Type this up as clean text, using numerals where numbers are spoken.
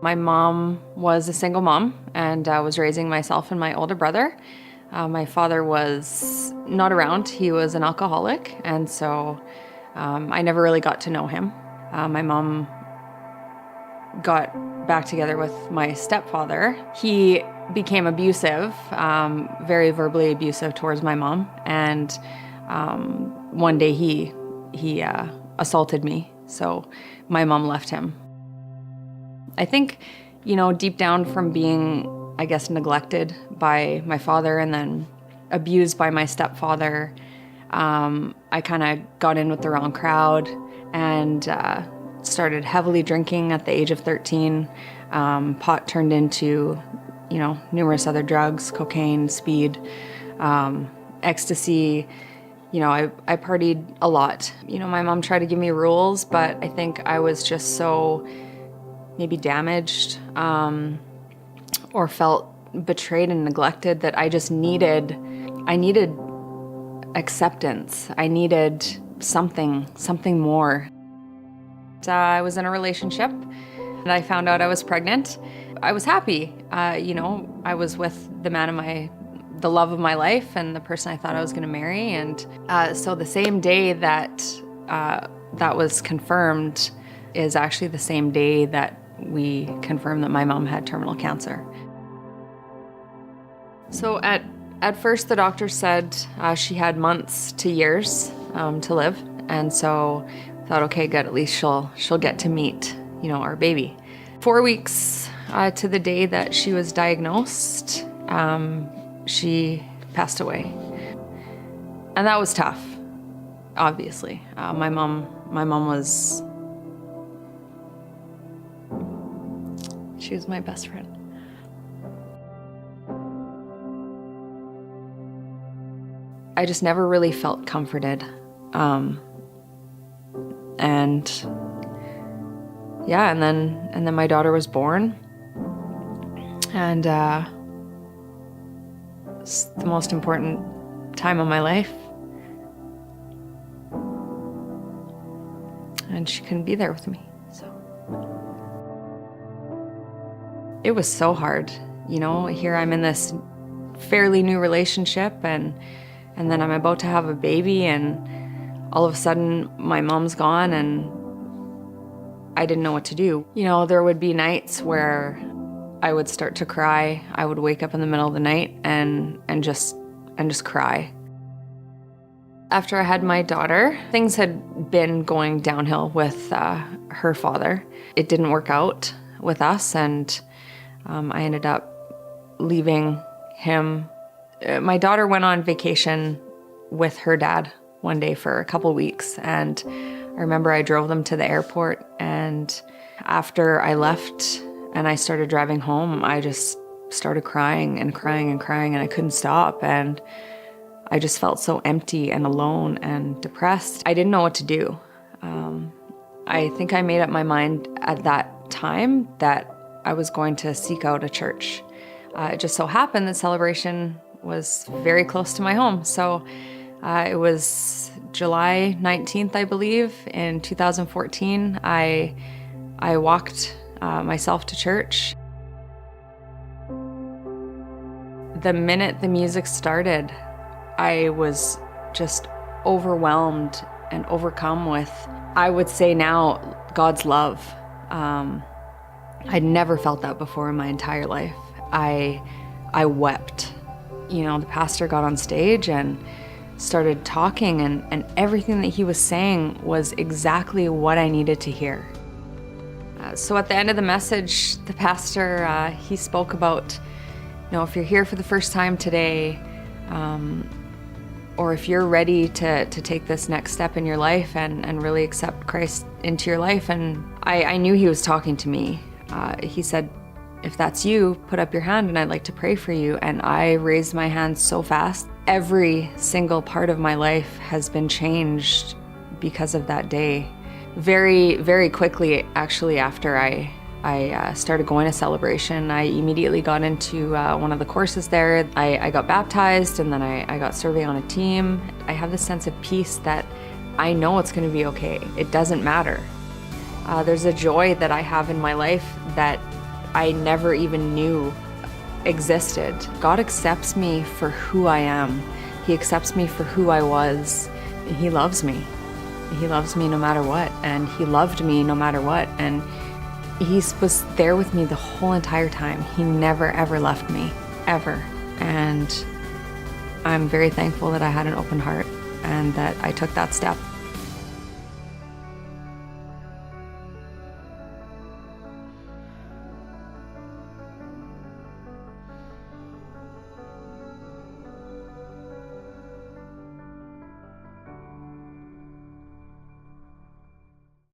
My mom was a single mom and was raising myself and my older brother. My father was not around. He was an alcoholic, and so I never really got to know him. My mom got back together with my stepfather. He became abusive, very verbally abusive towards my mom, and one day he assaulted me, so my mom left him. I think, deep down from being, I guess, neglected by my father and then abused by my stepfather, I kind of got in with the wrong crowd and started heavily drinking at the age of 13. Pot turned into, numerous other drugs, cocaine, speed, ecstasy. I partied a lot. My mom tried to give me rules, but I think I was just so maybe damaged or felt betrayed and neglected that I just needed acceptance. I needed something more. I was in a relationship and I found out I was pregnant. I was happy. I was with the love of my life and the person I thought I was going to marry. And so the same day that that was confirmed is actually the same day that we confirmed that my mom had terminal cancer. So at first the doctor said she had months to years to live. And so I thought, okay, good, at least she'll get to meet, our baby. 4 weeks to the day that she was diagnosed, she passed away. And that was tough, obviously. My mom was, she was my best friend. I just never really felt comforted. And then my daughter was born. And it's the most important time of my life. And she couldn't be there with me, so. It was so hard, here I'm in this fairly new relationship and then I'm about to have a baby and all of a sudden my mom's gone and I didn't know what to do. There would be nights where I would start to cry. I would wake up in the middle of the night and just cry. After I had my daughter, things had been going downhill with her father. It didn't work out with us, and I ended up leaving him. My daughter went on vacation with her dad one day for a couple weeks, and I remember I drove them to the airport, and after I left and I started driving home, I just started crying and crying and crying, and I couldn't stop, and I just felt so empty and alone and depressed. I didn't know what to do. I think I made up my mind at that time that I was going to seek out a church. It just so happened that Celebration was very close to my home. So it was July 19th, I believe, in 2014. I walked myself to church. The minute the music started, I was just overwhelmed and overcome with, I would say now, God's love. I'd never felt that before in my entire life. I wept. The pastor got on stage and started talking, and everything that he was saying was exactly what I needed to hear. So at the end of the message, the pastor, he spoke about, if you're here for the first time today, or if you're ready to take this next step in your life and really accept Christ into your life. And I knew he was talking to me. He said, if that's you, put up your hand and I'd like to pray for you. And I raised my hand so fast. Every single part of my life has been changed because of that day. Very, very quickly, actually, after I started going to Celebration, I immediately got into one of the courses there. I got baptized, and then I got serving on a team. I have this sense of peace that I know it's going to be okay. It doesn't matter. There's a joy that I have in my life that I never even knew existed. God accepts me for who I am. He accepts me for who I was. He loves me. He loves me no matter what, and he loved me no matter what, and he was there with me the whole entire time. He never ever left me, ever. And I'm very thankful that I had an open heart and that I took that step.